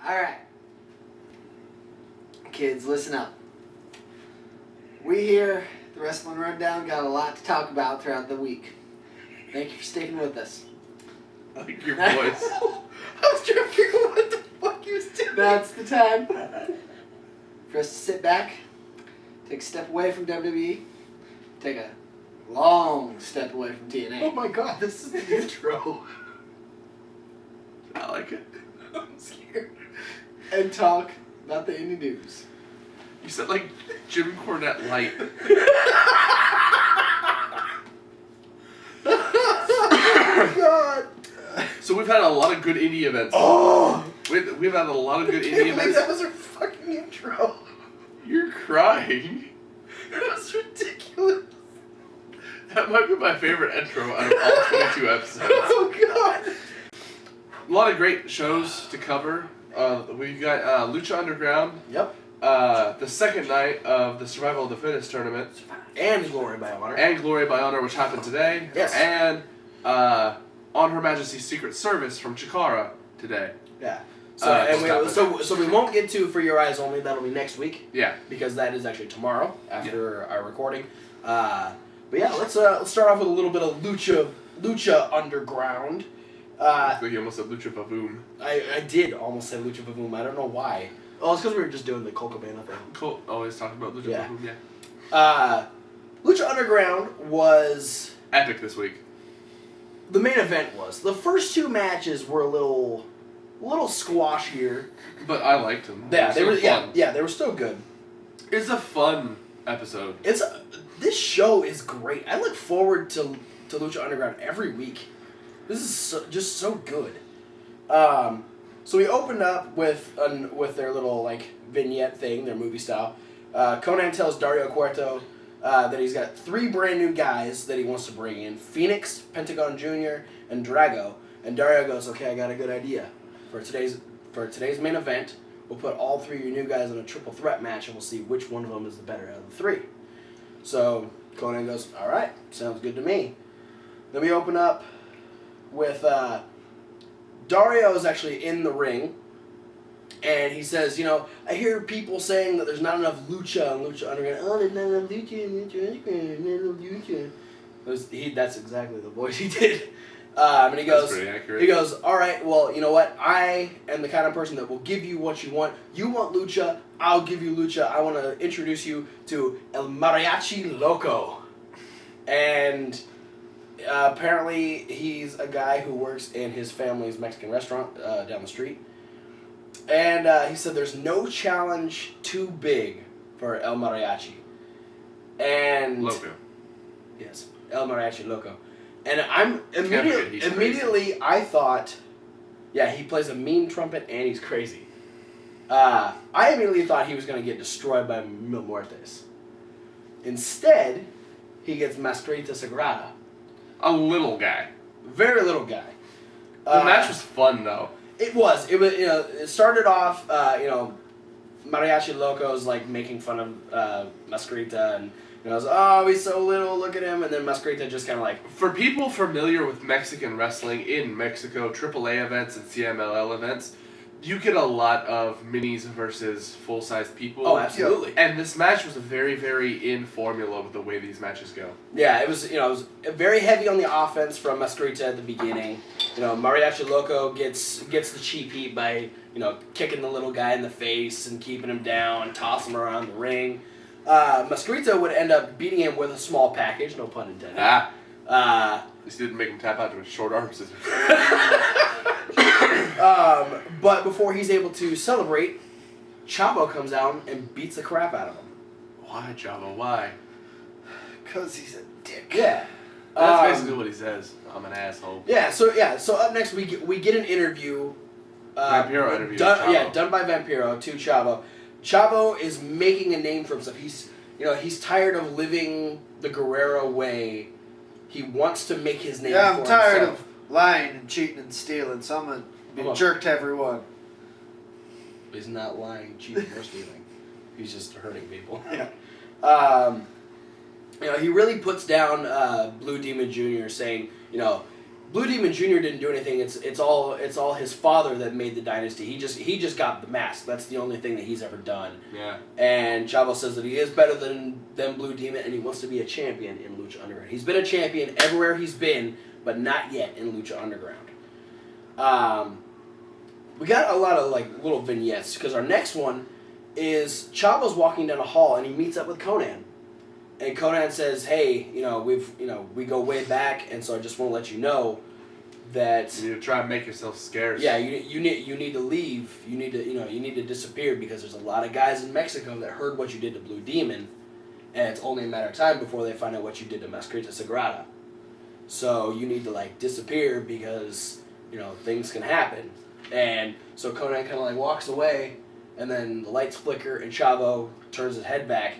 Alright. Kids, listen up. We here, the Wrestling Rundown, got a lot to talk about throughout the week. Thank you for sticking with us. I like your voice. I was trying to figure out what the fuck you was doing. That's the time for us to sit back, take a step away from WWE, take a long step away from TNA. Oh my god, this is the intro. I like it. I'm scared. And talk about the indie news. You said like Jim Cornette light. Oh god. So we've had a lot of good indie events. Oh! We've had a lot of good I indie can't believe events. that was our fucking intro. You're crying. That was ridiculous. That might be my favorite intro out of all 22 episodes. Oh god. A lot of great shows to cover. We got Lucha Underground. Yep. The second night of the Survival of the Fittest tournament. And Glory by Honor. And Glory by Honor, which happened today. Yes. And On Her Majesty's Secret Service from Chikara today. Yeah. So we won't get to For Your Eyes Only. That'll be next week. Yeah. Because that is actually tomorrow after our recording. But yeah, let's start off with a little bit of Lucha Underground. You almost said Lucha Pavoom. I did almost say Lucha Pavoom. I don't know why. Oh, it's because we were just doing the Colt Cabana thing. Colt always talking about Lucha Pavoom, yeah. Lucha Underground was epic this week. The main event was. The first two matches were a little squashier. But I liked them. Yeah, they were fun. Yeah, they were still good. It's a fun episode. This show is great. I look forward to Lucha Underground every week. This is just so good. So we opened up with their little like vignette thing, their movie style. Conan tells Dario Cueto that he's got 3 brand new guys that he wants to bring in: Phoenix, Pentagon Jr., and Drago. And Dario goes, "Okay, I got a good idea. For today's main event, we'll put all 3 of your new guys in a triple threat match, and we'll see which one of them is the better out of the 3." So Conan goes, "All right, sounds good to me." Then we open up with Dario is actually in the ring, and he says, I hear people saying that there's not enough lucha and Lucha Underground. Oh, there's not enough lucha and Lucha Underground, not enough lucha. That's exactly the voice he did. And he goes, That's pretty accurate. He goes, all right, well, you know what? I am the kind of person that will give you what you want. You want lucha, I'll give you lucha. I want to introduce you to El Mariachi Loco. And apparently he's a guy who works in his family's Mexican restaurant down the street. And he said there's no challenge too big for El Mariachi. And Loco. Yes, El Mariachi Loco. And I'm immediately I thought, yeah, he plays a mean trumpet and he's crazy. I immediately thought he was going to get destroyed by Mil Muertes. Instead, he gets Mascarita Sagrada. A little guy. Very little guy. The match was fun though. It was. It started off, Mariachi Loco's like making fun of Mascarita, and goes, "Oh, he's so little, look at him," and then Mascarita just kind of like... For people familiar with Mexican wrestling in Mexico, AAA events and CMLL events, you get a lot of minis versus full-sized people. Oh, absolutely. And this match was very, very in formula with the way these matches go. Yeah, it was very heavy on the offense from Mascarita at the beginning. Mariachi Loco gets the cheap heat by, kicking the little guy in the face and keeping him down and tossing him around the ring. Mascarita would end up beating him with a small package, no pun intended. At least he didn't make him tap out to his short arm scissors. But before he's able to celebrate, Chavo comes out and beats the crap out of him. Why, Chavo? Why? Because he's a dick. Yeah. That's basically what he says. I'm an asshole. Yeah, so up next we get an interview. Vampiro interview. Done by Vampiro to Chavo. Chavo is making a name for himself. He's tired of living the Guerrero way. He wants to make his name for himself. Yeah, I'm tired of lying and cheating and stealing, so I'm going to be a jerk to everyone. He's not lying, cheating, or stealing. He's just hurting people. Yeah. He really puts down Blue Demon Jr. saying, Blue Demon Jr. didn't do anything. It's all his father that made the dynasty. He just got the mask. That's the only thing that he's ever done. Yeah. And Chavo says that he is better than Blue Demon, and he wants to be a champion in Lucha Underground. He's been a champion everywhere he's been, but not yet in Lucha Underground. We got a lot of like little vignettes because our next one is Chavo's walking down a hall and he meets up with Conan. And Conan says, "Hey, we go way back, and so I just want to let you know that you need to try and make yourself scarce. Yeah, you need to leave. You need to disappear because there's a lot of guys in Mexico that heard what you did to Blue Demon, and it's only a matter of time before they find out what you did to Mascarita Sagrada. So you need to like disappear because things can happen." And so Conan kind of like walks away, and then the lights flicker, and Chavo turns his head back.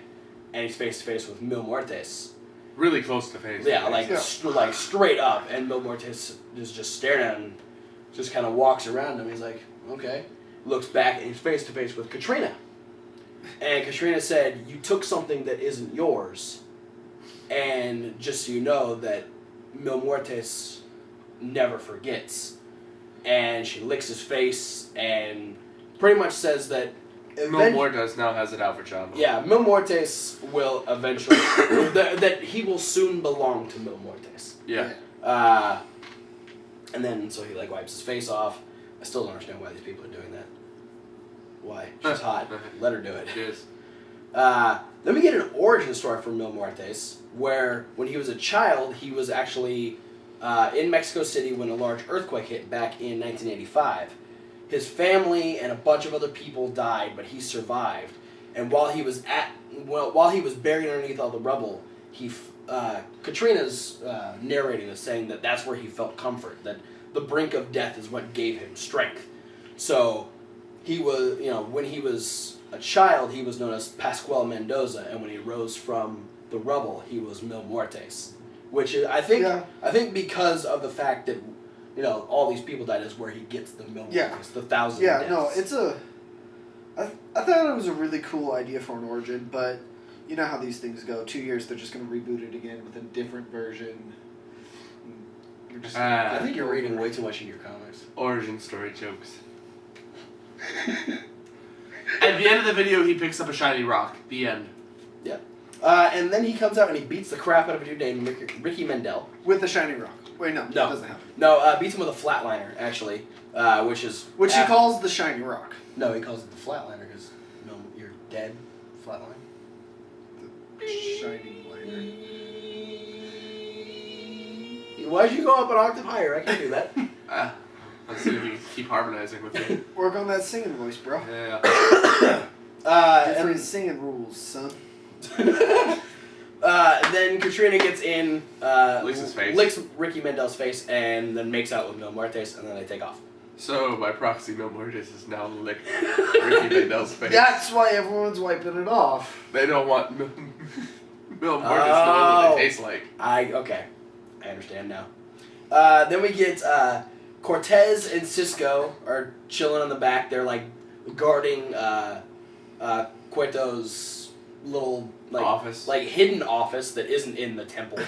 And he's face to face with Mil Muertes. Really close to face. Yeah, like straight up. And Mil Muertes is just staring at him, just kind of walks around him. He's like, okay. Looks back and he's face to face with Katrina. And Katrina said, "You took something that isn't yours. And just so you know that Mil Muertes never forgets." And she licks his face and pretty much says that Mil Muertes now has it out for Chavo. Yeah, Mil Muertes will eventually... that he will soon belong to Mil Muertes. Yeah. And then, so he like wipes his face off. I still don't understand why these people are doing that. Why? She's hot. Let her do it. She is. Then we get an origin story for Mil Muertes, where when he was a child, he was actually in Mexico City when a large earthquake hit back in 1985. His family and a bunch of other people died, but he survived. And while he was buried underneath all the rubble, Katrina's narrating this, saying that that's where he felt comfort, that the brink of death is what gave him strength. So he was, when he was a child, he was known as Pascual Mendoza, and when he rose from the rubble, he was Mil Muertes, which is, I think because of the fact that all these people died is where he gets the Mil Muertes, the 1,000 deaths. Yeah, no, it's I thought it was a really cool idea for an origin, but you know how these things go. 2 years, they're just going to reboot it again with a different version. I think you're reading way too much in your comics. Origin story jokes. At the end of the video, he picks up a shiny rock. The end. Yeah. And then he comes out and he beats the crap out of a dude named Ricky Mendel. With a shiny rock. Wait, no, that doesn't happen. No, beats him with a flatliner, actually, which he calls the shiny rock. No, he calls it the flatliner because you're dead. Flatline. The shiny liner. Why'd you go up an octave higher? I can't do that. Let's see if we can keep harmonizing with you. Work on that singing voice, bro. Yeah. Different singing rules, son. Then Katrina gets in, licks his face. Licks Ricky Mendel's face, and then makes out with Mil Muertes, and then they take off. So, by proxy, Mil Muertes has now licked Ricky Mendel's face. That's why everyone's wiping it off. They don't want Mil Muertes knowing what they taste like. Okay. I understand now. Then we get Cortez and Cisco are chilling on the back. They're like guarding Cueto's little office, like hidden office that isn't in the temple.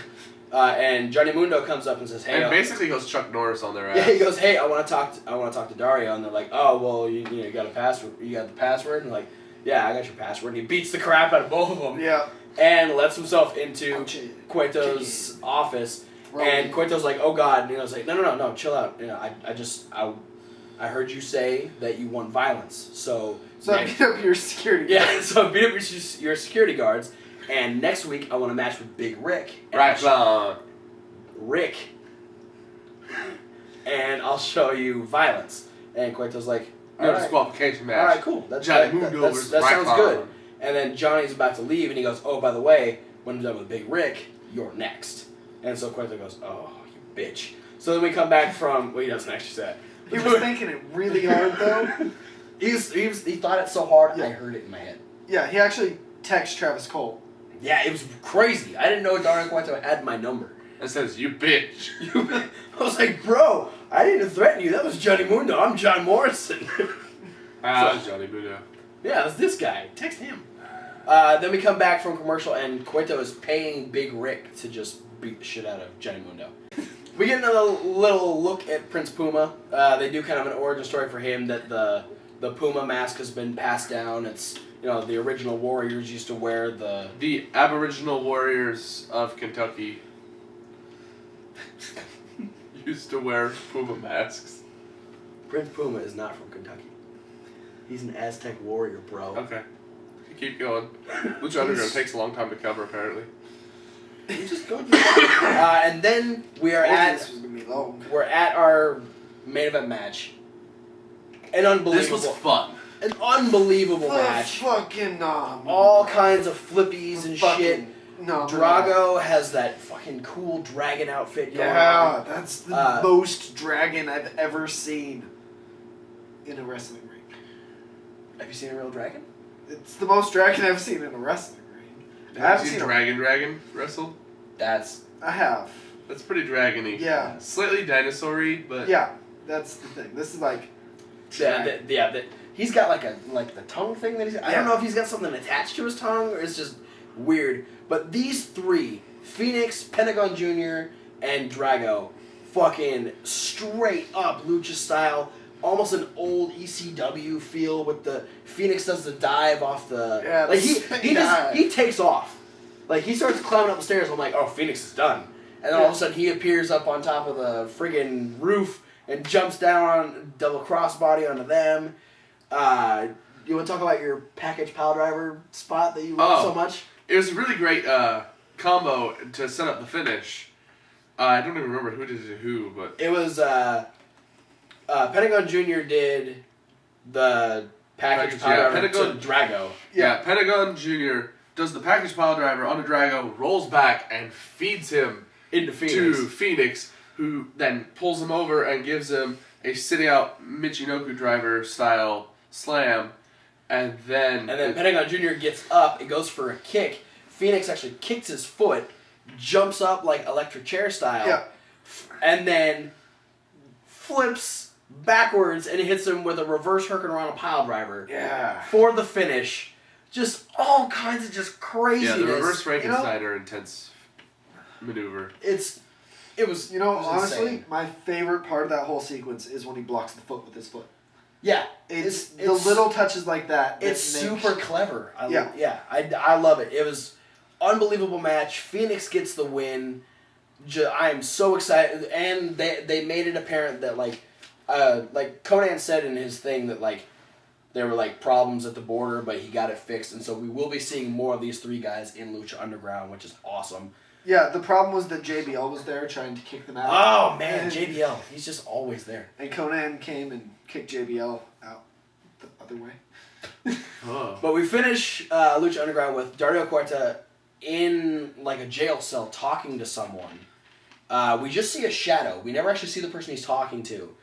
And Johnny Mundo comes up and says, "Hey," and basically goes Chuck Norris on their ass. Yeah, he goes, "Hey, I want to talk to Dario," and they're like, "Oh, well, you got a password? You got the password?" And like, "Yeah, I got your password." And he beats the crap out of both of them. Yeah. And lets himself into Cueto's office. And Cueto's like, "Oh God," and I was like, "No, chill out. I heard you say that you want violence, so I beat up your security guards. Yeah, so I beat up your security guards, and next week I want to match with Big Rick. Rick. And I'll show you violence." And Cueto's like, "No disqualification match. All right, cool. That sounds good." And then Johnny's about to leave, and he goes, "Oh, by the way, when I'm done with Big Rick, you're next." And so Cueto goes, "Oh, you bitch." So then we come back from... Well, he doesn't actually say that. He was thinking it really hard, though. He thought it so hard, I heard it in my head. Yeah, he actually texted Travis Colt. Yeah, it was crazy. I didn't know Dario Cueto had my number. It says, "You bitch." I was like, "Bro, I didn't threaten you. That was Johnny Mundo. I'm John Morrison." That was Johnny Mundo. Yeah, it was this guy. Text him. Then we come back from commercial, and Cueto is paying Big Rick to just beat the shit out of Johnny Mundo. We get another little look at Prince Puma. They do kind of an origin story for him that the Puma mask has been passed down. It's the original warriors used to wear the Aboriginal warriors of Kentucky used to wear Puma masks. Prince Puma is not from Kentucky. He's an Aztec warrior, bro. Okay. Keep going. Lucha Underground takes a long time to cover, apparently. He's just going through and then we are This was gonna be long. we're at our main event match. An unbelievable. This was fun. An unbelievable match. Fucking All kinds of flippies and shit. No, Drago has that fucking cool dragon outfit going Yeah, on. that's the most dragon I've ever seen in a wrestling ring. Have you seen a real dragon? It's the most dragon I've seen in a wrestling ring. Have you seen Dragon wrestle? I have. That's pretty dragony. Yeah. Slightly dinosaur-y, but... Yeah, that's the thing. This is like... He's got like the tongue thing that he's... I don't know if he's got something attached to his tongue or it's just weird. But these three, Phoenix, Pentagon Jr., and Drago, fucking straight up lucha style, almost an old ECW feel with the... Phoenix does the dive off the... Yeah, he takes off. Like, he starts climbing up the stairs, I'm like, oh, Phoenix is done. And then all of a sudden he appears up on top of the friggin' roof and jumps down, double crossbody onto them. You want to talk about your package pile driver spot that you love so much? It was a really great combo to set up the finish. I don't even remember who did it to who, but... It was, Pentagon Jr. did the package pile driver to Drago. Yeah, Pentagon Jr. does the package pile driver onto Drago, rolls back, and feeds him into Phoenix. To Phoenix, who then pulls him over and gives him a sitting out Michinoku driver style slam, and then Pentagon Jr. gets up, it goes for a kick. Phoenix actually kicks his foot, jumps up like electric chair style, and then flips backwards and hits him with a reverse Hurricanrana pile driver. Yeah. For the finish. Just all kinds of just craziness. Yeah, the reverse Frankensteiner intense maneuver. It was honestly, insane. my favorite part of that whole sequence is when he blocks the foot with his foot. Yeah. It's the little touches like that. It's super clever. I love it. It was unbelievable match. Phoenix gets the win. I am so excited. And they made it apparent that, like Conan said in his thing that, like, there were, like, problems at the border, but he got it fixed. And so we will be seeing more of these three guys in Lucha Underground, which is awesome. Yeah, the problem was that JBL was there trying to kick them out. Oh, man, JBL. He's just always there. And Conan came and kicked JBL out the other way. But we finish Lucha Underground with Dario Cuarta in, like, a jail cell talking to someone. We just see a shadow. We never actually see the person he's talking to.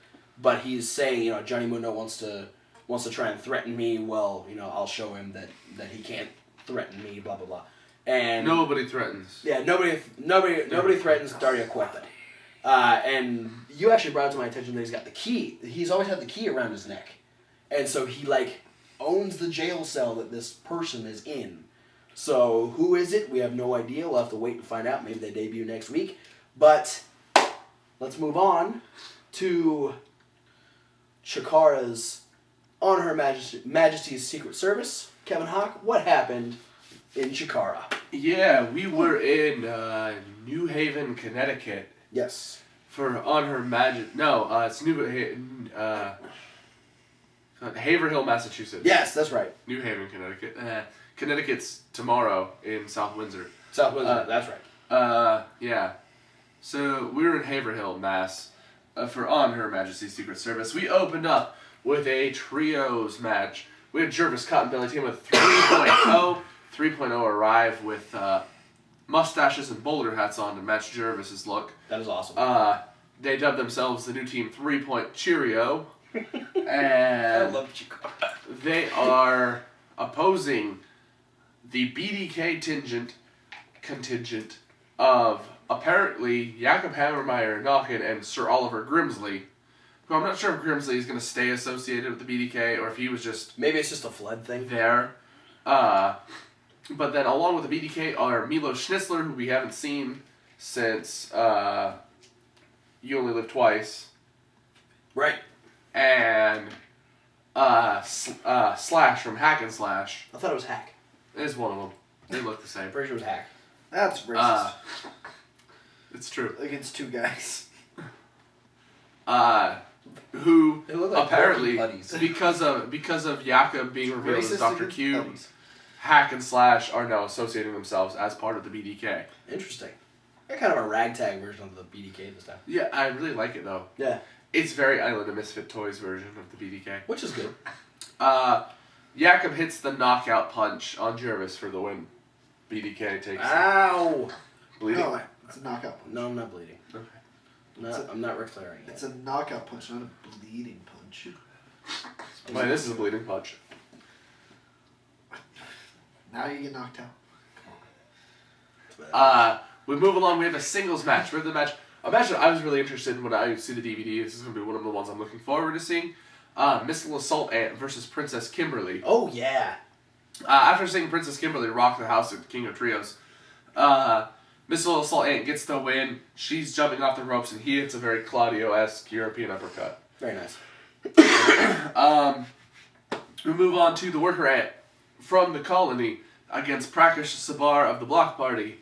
But he's saying, Johnny Mundo wants to try and threaten me. Well, I'll show him that he can't threaten me, blah, blah, blah. And nobody threatens. Yeah, nobody threatens Dario Cuarta. And you actually brought it to my attention that he's got the key. He's always had the key around his neck. And so he, like, owns the jail cell that this person is in. So who is it? We have no idea. We'll have to wait and find out. Maybe they debut next week. But let's move on to Chikara's On Her Majesty's Secret Service. Kevin Hawk, what happened in Chikara? Yeah, we were in New Haven, Connecticut. Yes. For On Her Majesty... No, it's Haverhill, Massachusetts. Yes, that's right. New Haven, Connecticut. Connecticut's tomorrow in South Windsor. South Windsor, that's right. Yeah. So we were in Haverhill, Mass. For On Her Majesty's Secret Service. We opened up with a trios match. We had Jervis Cottonbelly team with 3.0. 3.0 arrive with mustaches and bowler hats on to match Jervis's look. That is awesome. They dubbed themselves the new team 3 Point Cheerio. And I love Chikara. They are opposing the BDK contingent of apparently Jakob Hammermeyer, Knockin, and Sir Oliver Grimsley. Who I'm not sure if Grimsley is going to stay associated with the BDK or if he was just... Maybe it's just a Fled thing. There. But then along with the BDK are Milo Schnitzler, who we haven't seen since You Only Live Twice. Right. And Slash from Hack and Slash I thought it was Hack. is one of them. They look the same. Pretty sure it was Hack. That's racist. It's true. Against two guys. Who They look like apparently porky putties. because of Jakob being revealed as Racist Dr. against Q, putties. Hack and Slash are now associating themselves as part of the BDK. Interesting. They're kind of a ragtag version of the BDK this time. Yeah, I really like it though. Yeah. It's very Island of Misfit Toys version of the BDK. Which is good. Jakob hits the knockout punch on Jervis for the win. BDK takes Ow! bleeding. No, it's a knockout punch. No, I'm not bleeding. Okay. I'm not Ric Flairing yet. It's a knockout punch, not a bleeding punch. Wait, this is a bleeding punch. Now you get knocked out. We move along. We have a singles match. We have the match. A match that I was really interested in when I see the DVD. This is going to be one of the ones I'm looking forward to seeing. Missile Assault Ant versus Princess Kimberly. Oh, yeah. After seeing Princess Kimberly rock the house at King of Trios, Missile Assault Ant gets the win. She's jumping off the ropes, and he hits a very Claudio-esque European uppercut. Very nice. We move on to the Worker Ant from the Colony against Prakash Sabar of the Block Party.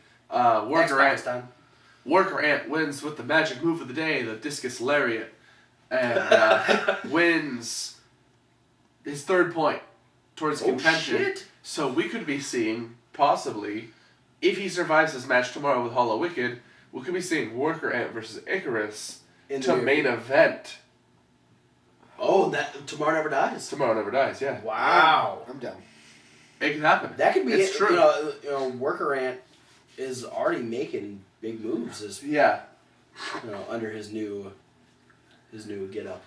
Worker Ant wins with the magic move of the day, the Discus Lariat, and wins his third point towards contention. Shit. So we could be seeing, possibly, if he survives this match tomorrow with Hollow Wicked, we could be seeing Worker Ant versus Icarus to main event. Oh, that Tomorrow Never Dies. Tomorrow Never Dies, yeah. Wow. I'm down. It can happen. That could be It's it. true. You know, Worker Ant is already making big moves Yeah. under his new get up.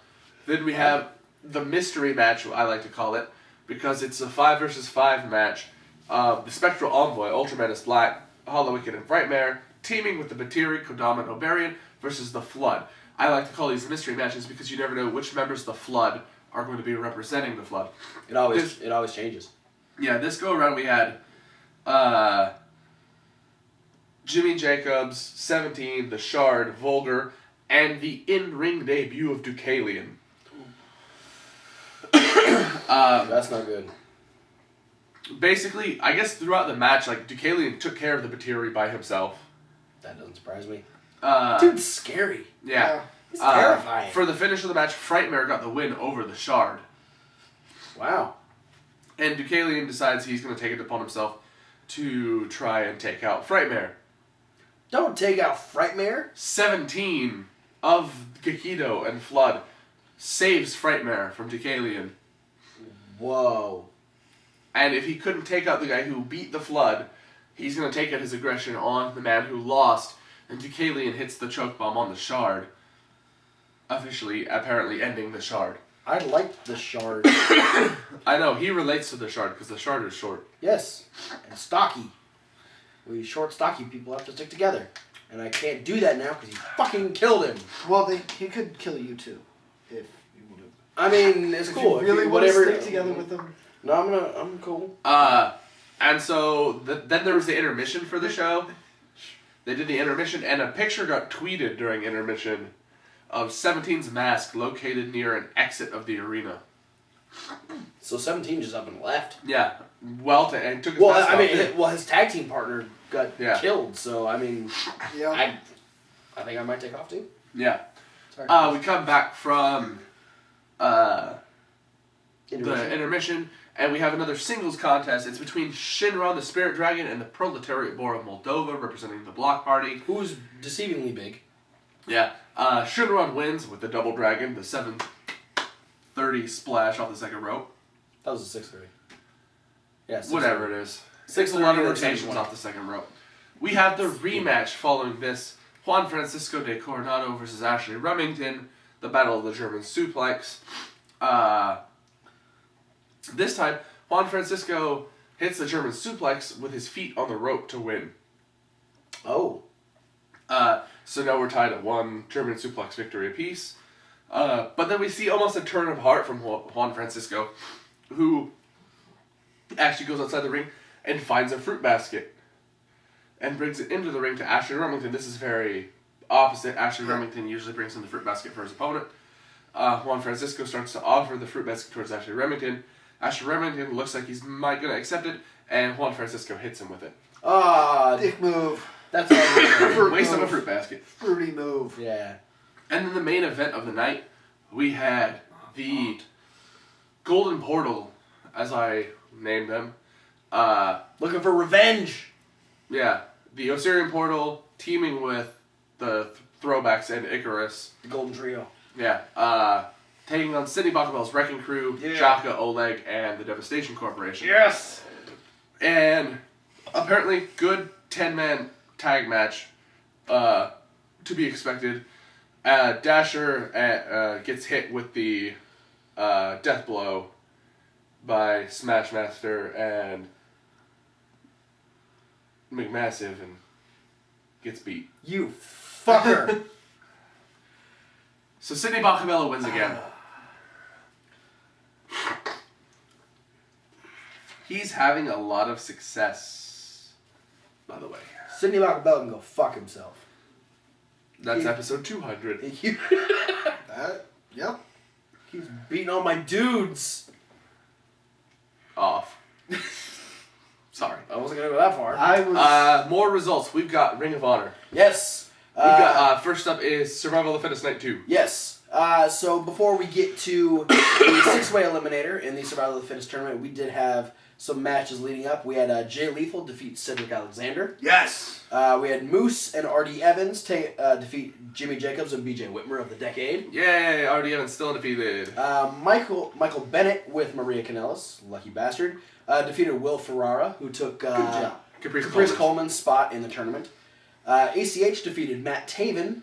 Then we have the mystery match, I like to call it, because it's a 5 versus 5 match. The Spectral Envoy, Ultraman Black, Hollow Wicked, and Frightmare, teaming with the Batiri, Kodama, and Oberian versus the Flood. I like to call these mystery matches because you never know which members of the Flood are going to be representing the Flood. It always changes. Yeah, this go around we had Jimmy Jacobs, 17, the Shard, Vulgar, and the in-ring debut of Deucalion. That's not good. Basically, I guess throughout the match, like, Deucalion took care of the Batiri by himself. That doesn't surprise me. Dude's scary. Yeah. He's terrifying. For the finish of the match, Frightmare got the win over the Shard. Wow. And Deucalion decides he's going to take it upon himself to try and take out Frightmare. Don't take out Frightmare. 17 of Gekido and Flood saves Frightmare from Deucalion. Whoa. And if he couldn't take out the guy who beat the Flood, he's going to take out his aggression on the man who lost, and Deucalion hits the choke bomb on the Shard, officially, apparently ending the Shard. I like the Shard. I know, he relates to the Shard because the Shard is short. Yes. And stocky. We short, stocky people have to stick together. And I can't do that now because he fucking killed him. Well, he could kill you too, if you would have. I mean, it's cool. If you really want to stick together with them. No, I'm cool. And so then there was the intermission for the show. They did the intermission, and a picture got tweeted during intermission of 17's mask located near an exit of the arena. So 17 just up and left. Yeah, and took his mask off. His tag team partner got killed. So I mean, yeah, I think I might take off too. Yeah. We come back from the intermission, and we have another singles contest. It's between Shinron, the Spirit Dragon, and the Proletariat Boar of Moldova, representing the Block Party. Who's deceivingly big. Yeah. Shinron wins with the Double Dragon, the 730 splash off the second rope. That was a 630. Yeah, whatever it is. 6 a lot of rotations off the second rope. We have the rematch following this. Juan Francisco de Coronado versus Ashley Remington. The Battle of the German Suplex. This time, Juan Francisco hits the German Suplex with his feet on the rope to win. Oh. So now we're tied at 1 German Suplex victory apiece. But then we see almost a turn of heart from Juan Francisco, who actually goes outside the ring and finds a fruit basket and brings it into the ring to Ashley Remington. This is very opposite, Ashley Remington usually brings in the fruit basket for his opponent. Juan Francisco starts to offer the fruit basket towards Ashley Remington. Ashley Remington looks like he's going to accept it, and Juan Francisco hits him with it. Dick move. That's all. Waste of a fruit basket. Fruity move. Yeah. And then the main event of the night, we had the Golden Portal, as I named them. Looking for revenge. Yeah, the Osirian Portal teaming with the Throwbacks and Icarus. The Golden Trio. Yeah, taking on Sidney Bakabell's Wrecking Crew, Jaka, Oleg, and the Devastation Corporation. Yes! And apparently, good 10-man tag match to be expected. Dasher gets hit with the death blow by Smashmaster and McMassive and gets beat. You fucker! So Sidney Bakabella wins again. He's having a lot of success, by the way. Sidney Bakabella can go fuck himself. That's episode 200. Yep. He's beating all my dudes. Off. Sorry. I wasn't gonna go that far. I was. More results. We've got Ring of Honor. Yes. We've got, first up is Survival of the Fittest Night 2. Yes. So before we get to the six-way eliminator in the Survival of the Fittest tournament, we did have some matches leading up. We had Jay Lethal defeat Cedric Alexander. Yes. We had Moose and R.D. Evans defeat Jimmy Jacobs and B.J. Whitmer of the Decade. Yay, R.D. Evans still undefeated. Michael Bennett with Maria Kanellis, lucky bastard, defeated Will Ferrara, who took Good job. Caprice Coleman's spot in the tournament. ACH defeated Matt Taven.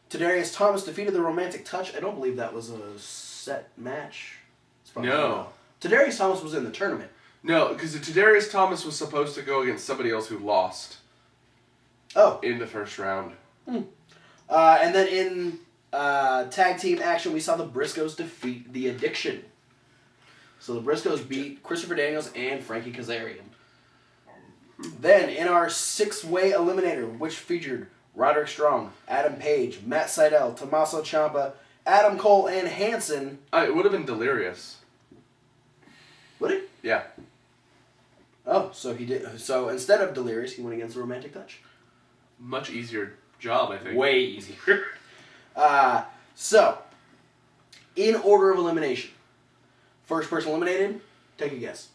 Tadarius Thomas defeated the Romantic Touch. I don't believe that was a set match. No. Tadarius Thomas was in the tournament. No, because Tadarius Thomas was supposed to go against somebody else who lost. Oh. In the first round. And then in tag team action, we saw the Briscoes defeat the Addiction. So the Briscoes beat Christopher Daniels and Frankie Kazarian. Then in our six-way eliminator, which featured Roderick Strong, Adam Page, Matt Sydal, Tommaso Ciampa, Adam Cole, and Hanson. It would have been Delirious. Would it? Yeah. Oh, so he did. So instead of Delirious, he went against the Romantic Touch. Much easier job, I think. Way easier. So, in order of elimination. First person eliminated, take a guess.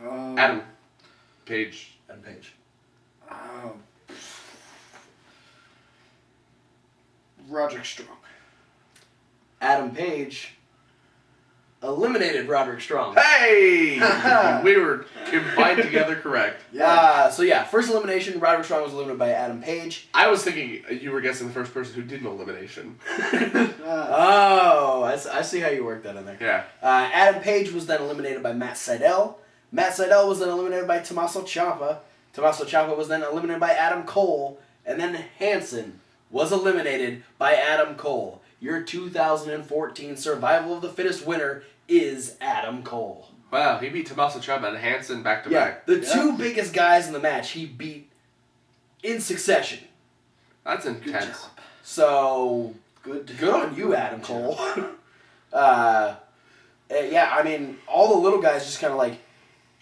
Adam Page. Adam Page. Roderick Strong. Adam Page eliminated Roderick Strong. Hey! We were combined together correct. Yeah. First elimination, Roderick Strong was eliminated by Adam Page. I was thinking you were guessing the first person who did an elimination. Oh, I see how you worked that in there. Yeah. Adam Page was then eliminated by Matt Sydal. Matt Sydal was then eliminated by Tommaso Ciampa. Tommaso Ciampa was then eliminated by Adam Cole. And then Hanson was eliminated by Adam Cole. Your 2014 Survival of the Fittest winner is Adam Cole. Wow, he beat Tommaso Ciampa and Hanson back to Yeah, back. the two biggest guys in the match he beat in succession. That's Good intense. job. So, good on you, Adam Cole. Yeah, I mean, all the little guys just kind of like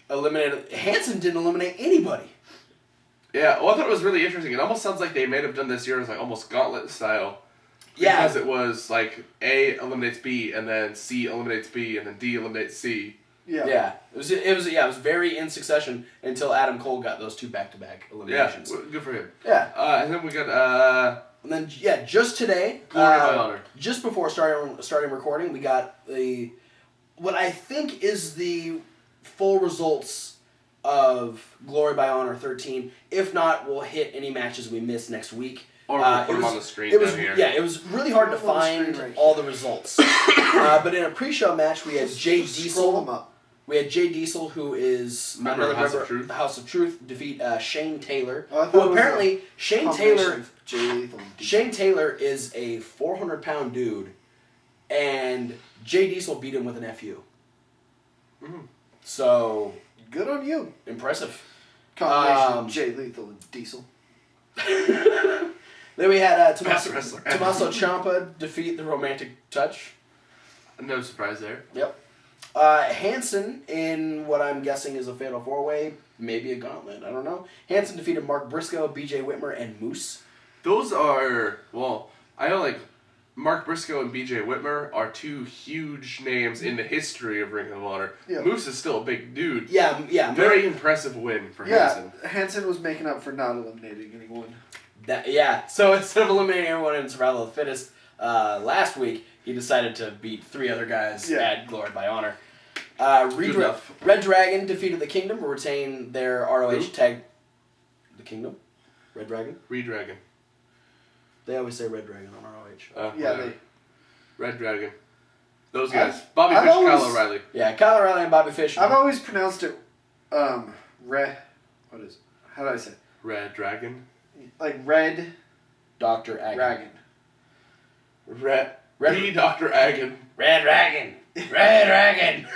eliminated. Hanson didn't eliminate anybody. Yeah, well, I thought it was really interesting. It almost sounds like they may have done this year as like almost gauntlet style. Yeah. Because it was like A eliminates B, and then C eliminates B, and then D eliminates C. Yeah. Yeah. It was very in succession until Adam Cole got those two back-to-back Yeah, eliminations. good for him. Yeah. And then we got And then just today, Glory by Honor. just before starting recording, we got what I think is the full results of Glory by Honor 13. If not, we'll hit any matches we miss next week. Or we'll put them on the screen down here. Yeah, it was really hard to Put 'em on the find screen right all the results. But in a pre-show match, we had Jay Scroll them Diesel. up. We had Jay Diesel, who is Member of another House of member Truth. of the House of Truth, defeat Shane Taylor. Oh, I thought Who it was apparently Shane Combination Taylor of Jay Lethal and Diesel. Shane Taylor is a 400-pound dude, and Jay Diesel beat him with an FU. Mm-hmm. So Good on you. impressive. Combination of Jay Lethal and Diesel. Then we had Best wrestler ever. Tommaso Ciampa defeat the Romantic Touch. No surprise there. Yep. Hanson in what I'm guessing is a Fatal 4-Way, maybe a gauntlet, I don't know. Hanson defeated Mark Briscoe, BJ Whitmer, and Moose. Those are, well, I know like Mark Briscoe and BJ Whitmer are two huge names in the history of Ring of Honor. Yeah. Moose is still a big dude. Yeah. Very impressive win for Hanson. Hanson was making up for not eliminating anyone. So instead of eliminating everyone in Survival of the Fittest last week, he decided to beat 3 other guys at Glory by Honor. Red Dragon defeated the Kingdom to retain their ROH tag. The Kingdom? Red Dragon? Redragon. They always say Red Dragon on ROH. Red Dragon. Those guys. Bobby Fish, Kyle O'Reilly. Yeah, Kyle O'Reilly and Bobby Fish. I've always pronounced it, what is it? How do I say it? Red Dragon. Like Red Dr. Agon. Dragon. Red Dr. Agon. Red Dragon. Red Dragon.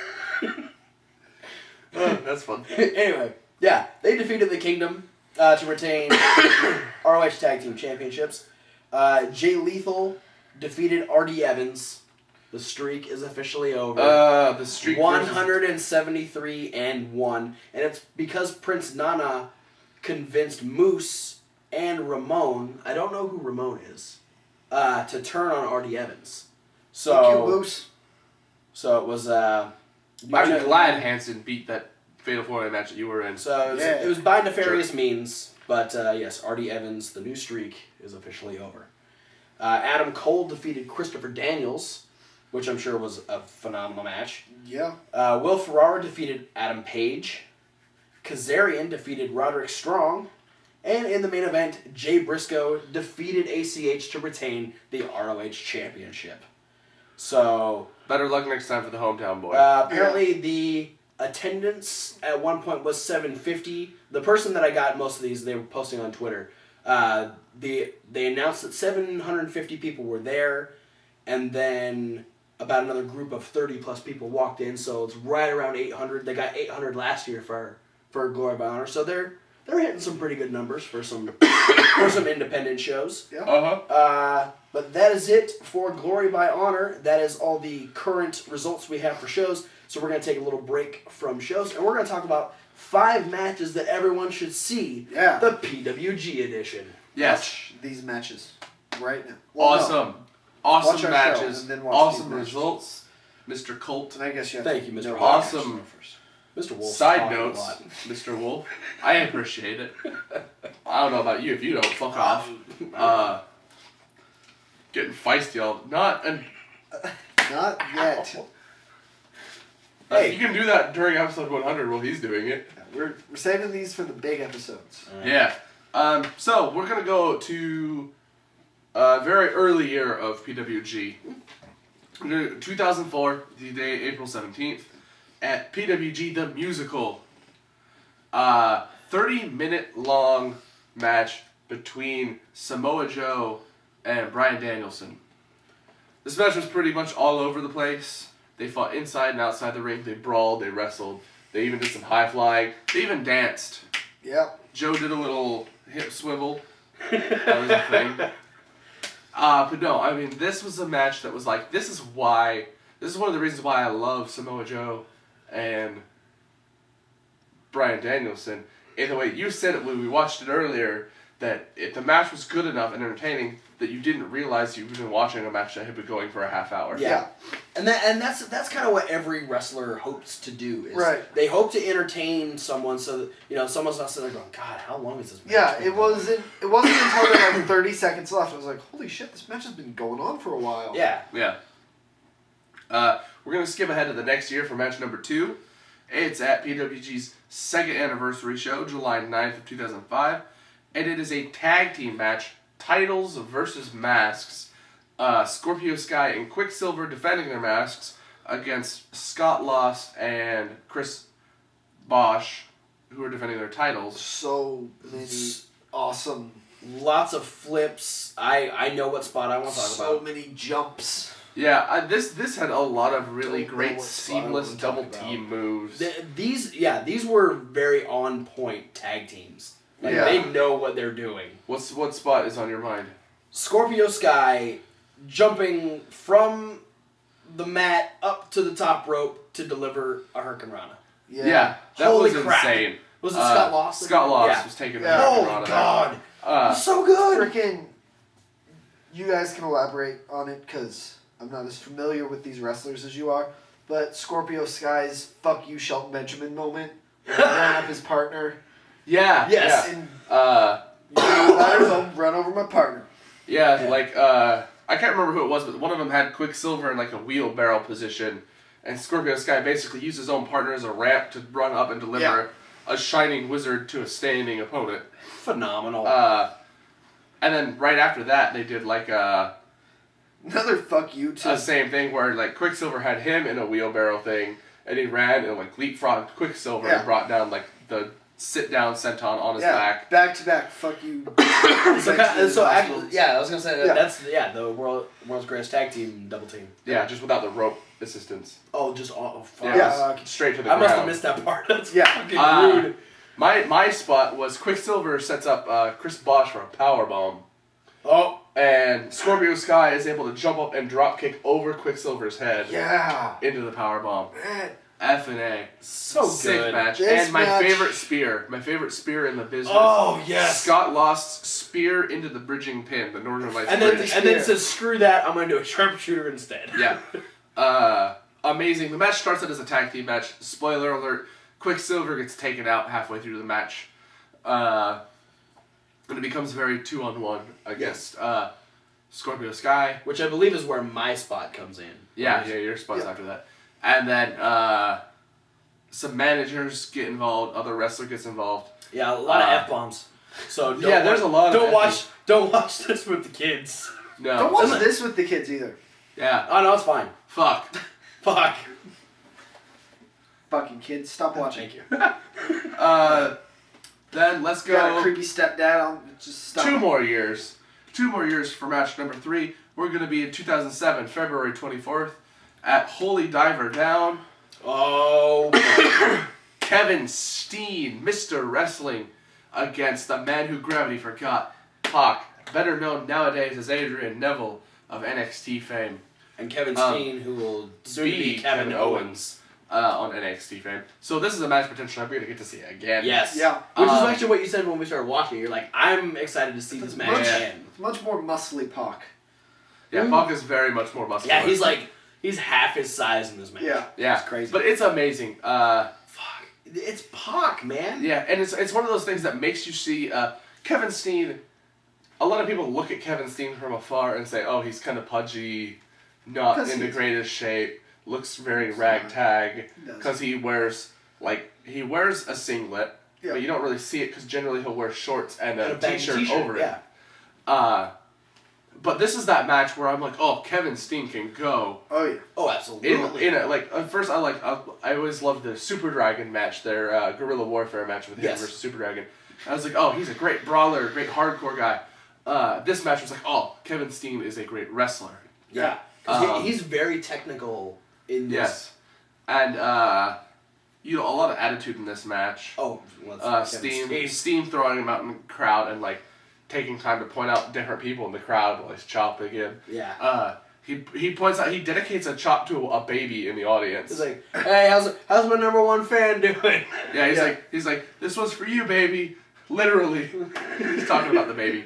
Oh, that's fun. Anyway, yeah, they defeated the Kingdom to retain ROH Tag Team Championships. Jay Lethal defeated R.D. Evans. The streak is officially over. The streak 173-1, and it's because Prince Nana convinced Moose and Ramon. I don't know who Ramon is. To turn on R.D. Evans. So Thank you, Moose. So it was. I'm glad Hanson beat that Fatal 4-Way match that you were in. So it was by nefarious means, but yes, R.D. Evans, the new streak is officially over. Adam Cole defeated Christopher Daniels, which I'm sure was a phenomenal match. Yeah. Will Ferrara defeated Adam Page. Kazarian defeated Roderick Strong. And in the main event, Jay Briscoe defeated ACH to retain the ROH Championship. So better luck next time for the hometown boy. Apparently the attendance at one point was 750. The person that I got most of these, they were posting on Twitter. They announced that 750 people were there, and then about another group of 30 plus people walked in, so it's right around 800. They got 800 last year for Glory by Honor, so they're hitting some pretty good numbers for some independent shows. Yeah. But that is it for Glory by Honor. That is all the current results we have for shows. So we're going to take a little break from shows, and we're going to talk about 5 matches that everyone should see. Yeah. The PWG edition. Yes. Watch these matches right now. Awesome. Awesome Watch our matches. show and then watch Awesome these matches. results. Mr. Colt. And I guess you have Thank to you, Mr. know Wolf. what Awesome. matches first. Mr. Wolf. Side notes, Mr. Wolf. I appreciate it. I don't know about you. If you don't, fuck off. Getting feisty all... Not yet. Hey. You can do that during episode 100 while he's doing it. We're saving these for the big episodes. Yeah. So, we're going to go to a very early year of PWG. 2004, the day April 17th, at PWG The Musical. 30-minute long match between Samoa Joe and Bryan Danielson. This match was pretty much all over the place. They fought inside and outside the ring. They brawled. They wrestled. They even did some high flying. They even danced. Yep. Joe did a little hip swivel. That was a thing. But no, I mean, this was a match that was like, this is one of the reasons why I love Samoa Joe and Bryan Danielson. In the way you said it when we watched it earlier, that if the match was good enough and entertaining, that you didn't realize you've been watching a match that had been going for a half hour. Yeah. And that's kind of what every wrestler hopes to do. Is Right. They hope to entertain someone so that, someone's not sitting there going, God, how long is this match? Yeah, been it wasn't until there were like 30 seconds left. I was like, holy shit, this match has been going on for a while. Yeah. Yeah. We're going to skip ahead to the next year for match number 2. It's at PWG's second anniversary show, July 9th of 2005. And it is a tag team match, titles versus masks. Scorpio Sky and Quicksilver defending their masks against Scott Lost and Chris Bosh, who are defending their titles. So many awesome... Lots of flips. I know what spot I want to talk about. So many jumps. Yeah, this had a lot of really Don't know great what spot I seamless wanna double talk team moves. These were very on point tag teams. Like, Yeah. they know what they're doing. What spot is on your mind? Scorpio Sky jumping from the mat up to the top rope to deliver a Hurricanrana. Yeah, that Holy was crap. insane. Was it Scott Lost? Scott Lost Yeah. was taking Yeah. the Oh Hurricanrana my god. there. So good. Freaking, you guys can elaborate on it because I'm not as familiar with these wrestlers as you are, but Scorpio Sky's "fuck you, Shelton Benjamin" moment, when he ran up his partner. Yeah. Yes. And Yeah. I'll run over my partner. Yeah, Yeah. like, I can't remember who it was, but one of them had Quicksilver in, like, a wheelbarrow position, and Scorpio Sky basically used his own partner as a ramp to run up and deliver a shining wizard to a standing opponent. Phenomenal. And then right after that, they did, like, Another "fuck you" a to same thing where, like, Quicksilver had him in a wheelbarrow thing, and he ran and, like, leapfrogged Quicksilver and brought down, like, the sit-down senton on his back. back to back "fuck you." So actually, yeah, I was gonna say Yeah. that's the world's greatest tag team double team. Yeah, just without the rope assistance. Oh, just fuck. Yeah, straight to the I ground. must have missed that part. That's Yeah. fucking rude. My spot was Quicksilver sets up Chris Bosh for a powerbomb. Oh, And Scorpio Sky is able to jump up and drop kick over Quicksilver's head Yeah. into the powerbomb. Man. F and A. so Sick good. match. This And my match- favorite spear in the business. Oh yes. Scott Lost's spear into the bridging pin, the Northern Lights And then bridge. says screw that. I'm gonna do a sharpshooter instead. Yeah. Amazing. The match starts out as a tag team match. Spoiler alert, Quicksilver gets taken out halfway through the match. And it becomes very 2-on-1 against Scorpio Sky. Which I believe is where my spot comes in. Yeah, your spot's after that. And then some managers get involved, other wrestler gets involved. Yeah, a lot of F-bombs. So don't Yeah, there's a lot of Don't watch this with the kids. No. Don't watch this with the kids either. Yeah. Oh no, it's fine. Fuck. Fuck. Fucking kids, stop watching. Thank you. Then let's go. Got a creepy stepdad on. Just stop. 2 more years. 2 more years for match number 3. We're going to be in 2007, February 24th, at Holy Diver Down. Oh. Kevin Steen, Mr. Wrestling, against the man who gravity forgot, Pac, better known nowadays as Adrian Neville of NXT fame. And Kevin Steen, who will soon be Kevin Owens. On NXT fame. So this is a match potential I'm going to get to see again. Yes. Yeah. Which is actually what you said when we started watching. You're like, I'm excited to see this match again. It's much more muscly Pac. Yeah, Pac is very much more muscular. Yeah, he's half his size in this match. Yeah. Yeah. It's crazy. But it's amazing. Fuck. It's Pac, man. Yeah, and it's one of those things that makes you see Kevin Steen. A lot of people look at Kevin Steen from afar and say, oh, he's kind of pudgy, not in the greatest shape, looks very ragtag, because he wears a singlet, but you don't really see it because generally he'll wear shorts and a t-shirt over it. Yeah. But this is that match where I'm like, oh, Kevin Steen can go. Oh yeah. Oh, absolutely. At first I always loved the Super Dragon match, their guerrilla warfare match with him versus Super Dragon. I was like, oh, he's a great brawler, great hardcore guy. This match was like, oh, Kevin Steen is a great wrestler. Yeah. 'Cause he's very technical in this. Yes. And, a lot of attitude in this match. Oh, Steen throwing him out in the crowd and, taking time to point out different people in the crowd while he's chopping him. Yeah. He points out, he dedicates a chop to a baby in the audience. He's like, hey, how's my number one fan doing? Yeah, he's like, this one's for you, baby. Literally. He's talking about the baby.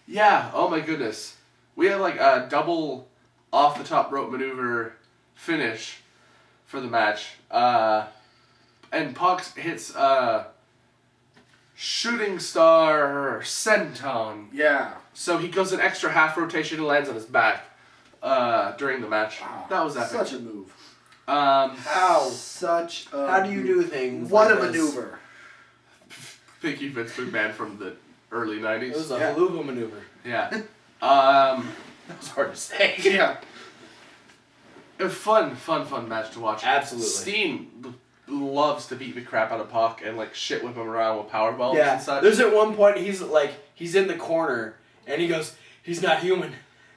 Yeah, oh my goodness. We had a double off the top rope maneuver finish for the match. And Puck hits shooting star senton. Yeah. So he goes an extra half rotation and lands on his back during the match. Wow. That was epic. Such a move. How do you do things? What like a this? maneuver. Thank you, Vince McMahon from the early 90s. It was a haluva maneuver. Yeah. That was hard to say. Yeah. A fun match to watch. Absolutely. Steen loves to beat the crap out of Pac and shit whip him around with power bombs and such. There's at one point he's in the corner and he goes, he's not human.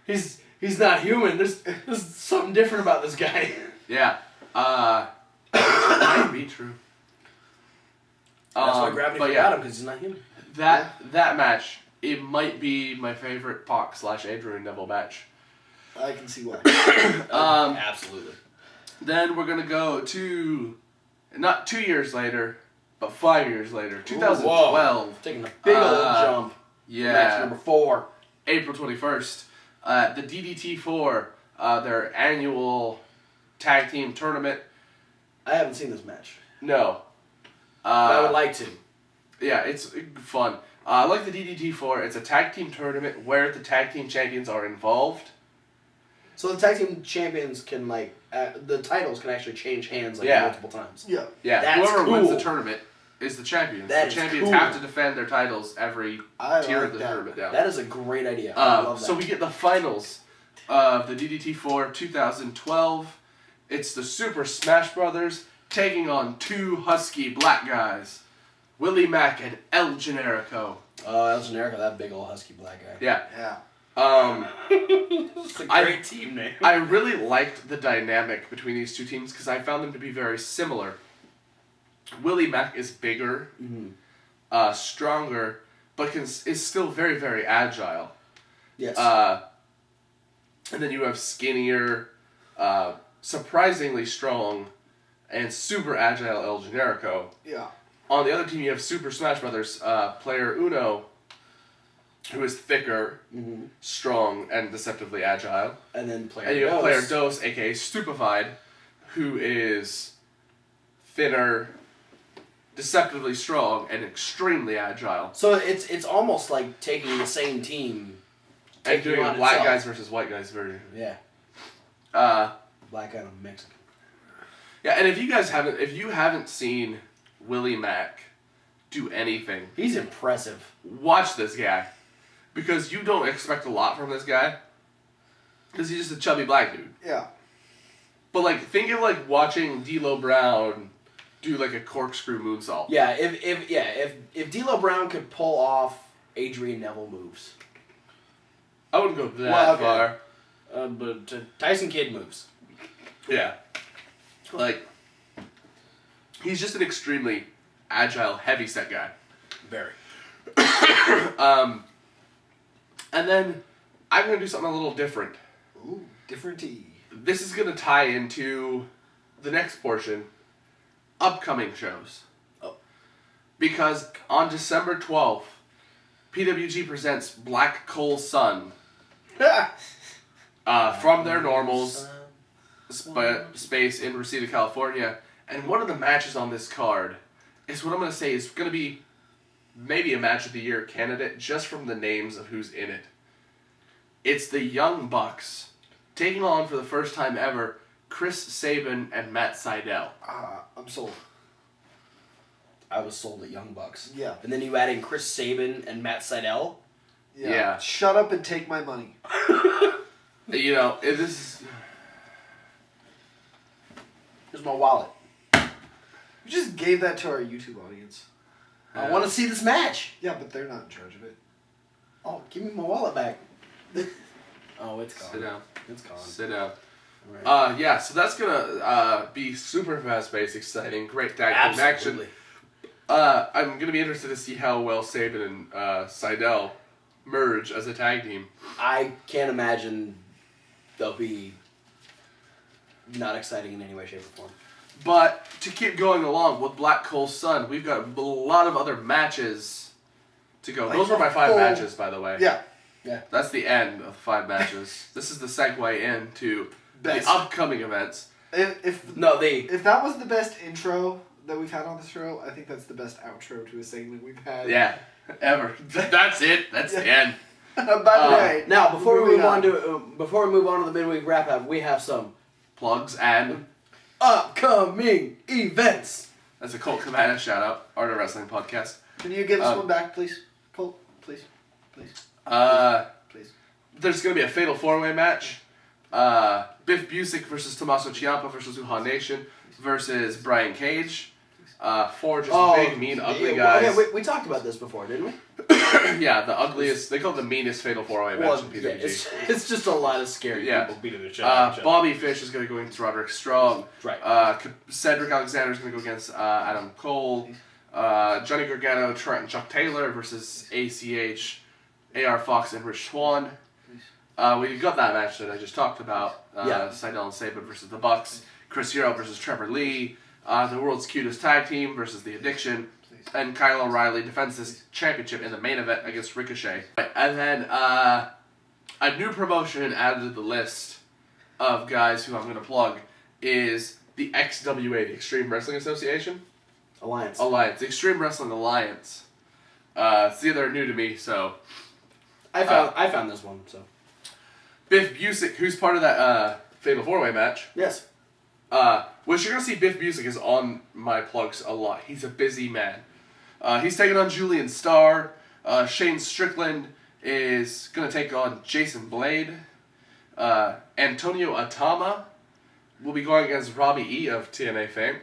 He's not human. There's something different about this guy. Yeah. Might be true. That's why gravity but forgot him because he's not human. That match it might be my favorite Pac/Adrian Neville match. I can see why. Absolutely. Then we're going to go to, not 2 years later, but 5 years later, 2012. Taking a big old jump. Yeah. Match number 4. April 21st. The DDT4, their annual tag team tournament. I haven't seen this match. No. I would like to. Yeah, it's fun. Like the DDT4, it's a tag team tournament where the tag team champions are involved. So the tag team champions can, like, the titles can actually change hands, like, Yeah. multiple times. Yeah. Yeah, That's whoever wins the cool. tournament is the champions. That The is champions cool. have to defend their titles every I tier like of the that. tournament down. That is a great idea. I love that. So we get the finals of the DDT4 2012. It's the Super Smash Brothers taking on 2 Husky black guys, Willie Mack and El Generico. Oh, El Generico, that big old husky black guy. Yeah. Yeah. It's a great team name. I really liked the dynamic between these two teams because I found them to be very similar. Willie Mack is bigger, stronger, but is still very, very agile. Yes. And then you have skinnier, surprisingly strong, and super agile El Generico. Yeah. On the other team, you have Super Smash Brothers player Uno, who is thicker, strong, and deceptively agile. And then player And you have Dos. player Dos, aka Stupefied, who is thinner, deceptively strong, and extremely agile. So it's almost like taking the same team And taking doing on a black itself. guys versus white guys version. Yeah. Uh, Black guy and Mexican. yeah, and if you haven't seen Willie Mack do anything, He's impressive. watch this guy. Because you don't expect a lot from this guy. Because he's just a chubby black dude. Yeah. But, like, think of, like, watching D'Lo Brown do, like, a corkscrew moonsault. Yeah, if D'Lo Brown could pull off Adrian Neville moves. I wouldn't go that Well, okay. far. But Tyson Kidd moves. Yeah. Like, he's just an extremely agile, heavy-set guy. Very. And then, I'm going to do something a little different. Ooh, different tea. This is going to tie into the next portion, upcoming shows. Oh. Because on December 12th, PWG presents Black Coal Sun from their normals space in Reseda, California. And one of the matches on this card is what I'm going to say is going to be maybe a match of the year candidate just from the names of who's in it. It's the Young Bucks taking on for the first time ever Chris Sabin and Matt Sydal. I'm sold. I was sold at Young Bucks. Yeah. And then you add in Chris Sabin and Matt Sydal. Yeah. Shut up and take my money. You know, this is... Here's my wallet. You just gave that to our YouTube audience. I want to see this match. Yeah, but they're not in charge of it. Oh, give me my wallet back. Oh, it's gone. Sit down. It's gone. Sit down. Right. Yeah, so that's gonna be super fast-paced, exciting, great tag team action. Absolutely. I'm gonna be interested to see how well Sabin and Sydal merge as a tag team. I can't imagine they'll be not exciting in any way, shape, or form. But to keep going along with Black Coal Sun, we've got a lot of other matches to go. Like Those were my 5 full- matches, by the way. Yeah. That's the end of the 5 matches. This is the segue into Best. the upcoming events. If that was the best intro that we've had on the show, I think that's the best outro to a segment we've had. Yeah, ever. That's it. That's the end. By the way, now before we moving move on to the midweek wrap up, we have some Plugs and... upcoming events. That's a Colt Cabana shout-out. Art of Wrestling Podcast. Can you give us one back, please? Colt, please. Please. There's going to be a Fatal 4-Way match. Biff Busick versus Tommaso Ciampa versus Wuhan Nation versus Brian Cage. 4 just big, mean, ugly guys. Okay, we talked about this before, didn't we? Yeah, the ugliest. They call it the meanest Fatal 4-Way match in PWG. It's just a lot of scary Yeah. people beating the shit out of each other. Bobby Fish is going to go against Roderick Strong. Right. Cedric Alexander is going to go against Adam Cole. Johnny Gargano, Trent and Chuck Taylor versus ACH, AR Fox and Rich Swann. We got that match that I just talked about. Sydal and Sabin versus the Bucks. Chris Hero versus Trevor Lee. The World's Cutest Tag Team versus The Addiction. And Kyle O'Reilly defends his championship in the main event against Ricochet. And then a new promotion added to the list of guys who I'm going to plug is the XWA, the Extreme Wrestling Association. Alliance. The Extreme Wrestling Alliance. See, they're new to me, so... I found this one, so... Biff Busick, who's part of that Fatal 4-Way match. Yes. Which you're going to see Biff Busick is on my plugs a lot. He's a busy man. He's taking on Julian Starr. Shane Strickland is going to take on Jason Blade. Antonio Atama will be going against Robbie E. of TNA fame.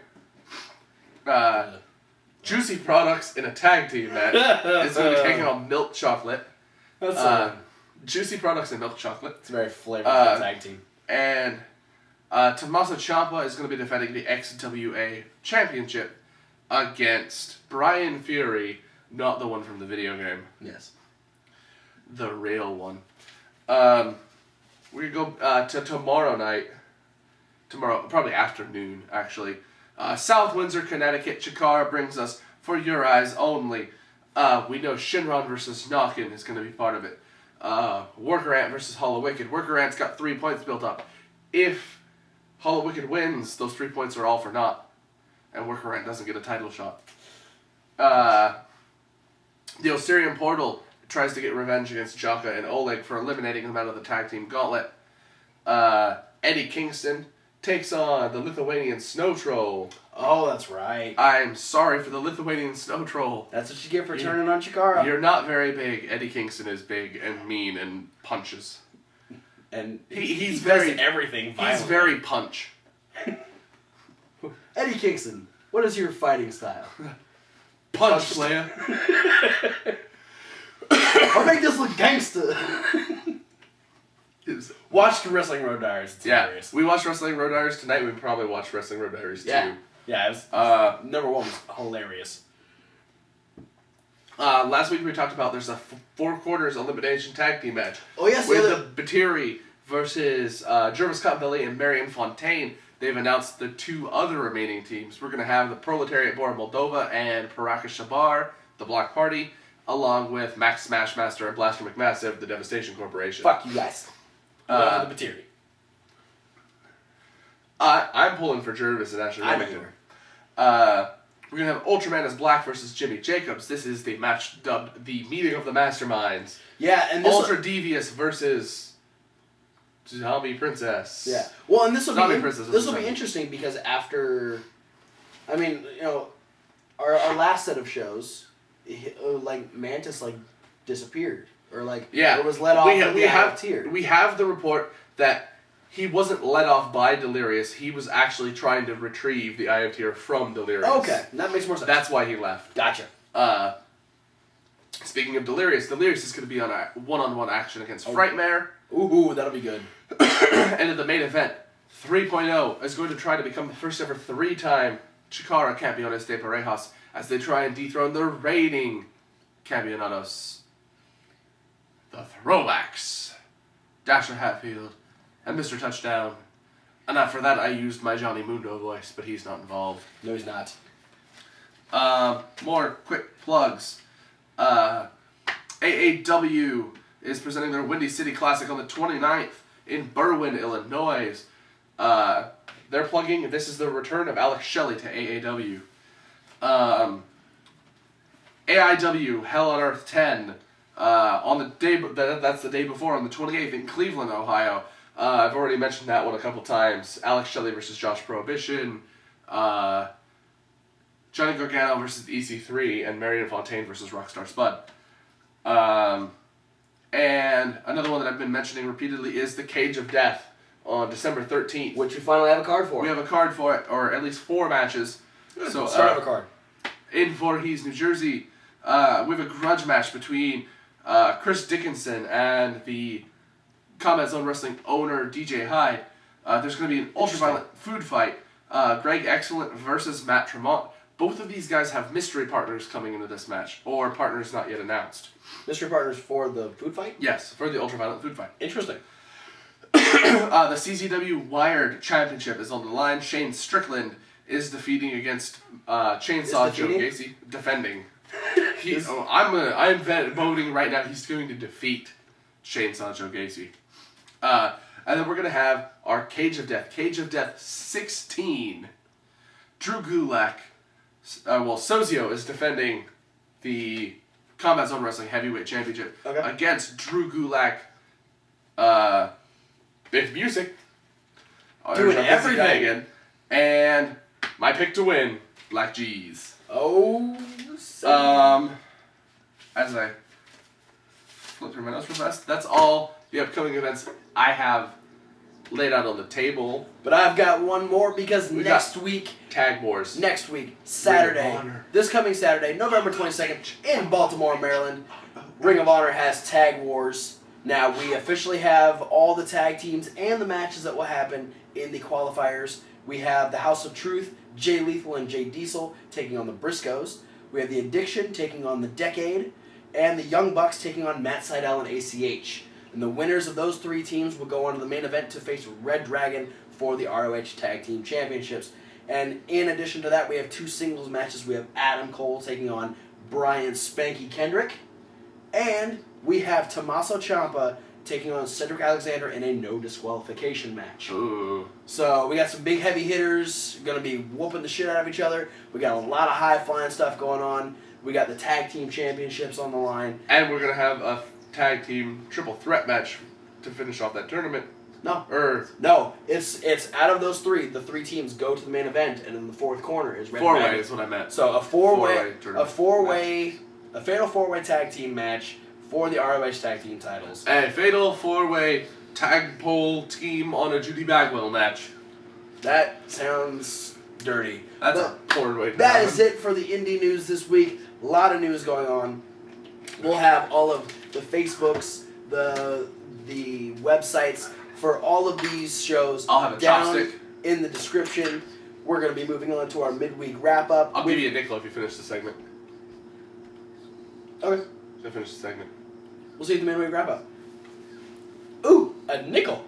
Juicy Products in a tag team match is going to be taking on Milk Chocolate. That's Juicy Products and Milk Chocolate. it's a very flavorful tag team. And Tommaso Ciampa is going to be defending the XWA Championship against Bryan Fury, not the one from the video game. Yes. The real one. We go to tomorrow night. Tomorrow, probably afternoon, actually. South Windsor, Connecticut. Chikara brings us For Your Eyes Only. We know Shinron versus Knockin' is going to be part of it. Worker Ant versus Hollow Wicked. Worker Ant's got 3 points built up. If Hollow Wicked wins, those 3 points are all for naught. And Worker Ant doesn't get a title shot. The Osirian Portal tries to get revenge against Jaka and Oleg for eliminating them out of the tag team gauntlet. Eddie Kingston takes on the Lithuanian Snow Troll. Oh, that's right. I'm sorry for the Lithuanian Snow Troll. That's what you get for turning on Chikara. You're not very big. Eddie Kingston is big and mean and punches. And He does very everything violently. He's very punch. Eddie Kingston, what is your fighting style? Punch, Leia. I'll make this look gangster. Watch the Wrestling Road Diaries. It's hilarious. We watched Wrestling Road Diaries tonight. We probably watched Wrestling Road Diaries too. Yeah, it was, number one was hilarious. Last week we talked about there's a 4 quarters elimination tag team match. Oh yes, with the Batiri versus Jervis Cottonbelly and Marion Fontaine. They've announced the 2 other remaining teams. We're going to have the Proletariat Bor Moldova and Paraka Shabar, the Black Party, along with Max Smashmaster and Blaster McMassive, the Devastation Corporation. Fuck you guys. The Batiri. I'm pulling for Jervis and Ashley Remington. We're going to have Ultraman as Black versus Jimmy Jacobs. This is the match dubbed the Meeting of the Masterminds. Yeah, and this Ultra Devious versus Zombie Princess. Yeah. Well, and this will be be interesting because after, I mean, you know, our last set of shows, like Mantis disappeared or or was let off of the IF-tier. We have the report that he wasn't let off by Delirious. He was actually trying to retrieve the IF-tier from Delirious. Okay, that makes more sense. That's why he left. Gotcha. Speaking of Delirious is going to be on a one-on-one action against Frightmare. Ooh, that'll be good. And in the main event, 3.0 is going to try to become the first ever 3-time Chikara Campeones de Parejas as they try and dethrone the reigning Campeonatos. The Throwbacks. Dasher Hatfield and Mr. Touchdown. And after that I used my Johnny Mundo voice, but he's not involved. No, he's not. More quick plugs. AAW is presenting their Windy City Classic on the 29th in Berwyn, Illinois. They're plugging, this is the return of Alex Shelley to AAW. AIW Hell on Earth 10 on the day, that's the day before, on the 28th in Cleveland, Ohio. I've already mentioned that one a couple times. Alex Shelley versus Josh Prohibition. Johnny Gargano versus EC3 and Marion Fontaine versus Rockstar Spud. And another one that I've been mentioning repeatedly is the Cage of Death on December 13th. Which we finally have a card for. We have a card for it, or at least 4 matches. Good. So start of a card. In Voorhees, New Jersey, we have a grudge match between Chris Dickinson and the Combat Zone Wrestling owner, DJ Hyde. There's going to be an ultraviolet food fight. Greg Excellent versus Matt Tremont. both of these guys have mystery partners coming into this match, or partners not yet announced. Mystery partners for the food fight? Yes, for the Ultraviolet food fight. Interesting. The CZW Wired Championship is on the line. Shane Strickland is defeating against Chainsaw Joe Gacy. Defending. I'm voting right now. He's going to defeat Chainsaw Joe Gacy. And then we're going to have our Cage of Death. Cage of Death 16. Drew Gulak. Sozio is defending the Combat Zone Wrestling Heavyweight Championship against Drew Gulak. Big music. Doing everything. Again. And my pick to win, Black G's. Oh. As I flip through my notes real fast, that's all the upcoming events I have laid out on the table. But I've got one more because next week, Tag Wars. Next week, Saturday, this coming Saturday, November 22nd, in Baltimore, Maryland, Ring of Honor has Tag Wars. Now, we officially have all the tag teams and the matches that will happen in the qualifiers. We have the House of Truth, Jay Lethal and Jay Diesel taking on the Briscoes. We have the Addiction taking on the Decade, and the Young Bucks taking on Matt Sydal and ACH. And the winners of those three teams will go on to the main event to face Red Dragon for the ROH Tag Team Championships. And in addition to that, we have two singles matches. We have Adam Cole taking on Bryan Spanky Kendrick. And we have Tommaso Ciampa taking on Cedric Alexander in a no disqualification match. Ooh. So we got some big heavy hitters going to be whooping the shit out of each other. We got a lot of high flying stuff going on. We got the tag team championships on the line. And we're going to have a tag team triple threat match to finish off that tournament. No, it's out of those three, the three teams go to the main event, and in the fourth corner is Red Four-way Dragon. is what I meant. So a fatal four-way tag team match for the ROH tag team titles. A fatal four-way tag pole team on a Judy Bagwell match. That sounds dirty. That's a porn way to That happen. is it for the indie news this week. A lot of news going on. We'll have all of the Facebooks, the websites for all of these shows I'll have a down chopstick in the description. We're going to be moving on to our midweek wrap-up. I'll give you a nickel if you finish the segment. Okay. So finish the segment. We'll see you at the midweek wrap-up. Ooh, a nickel.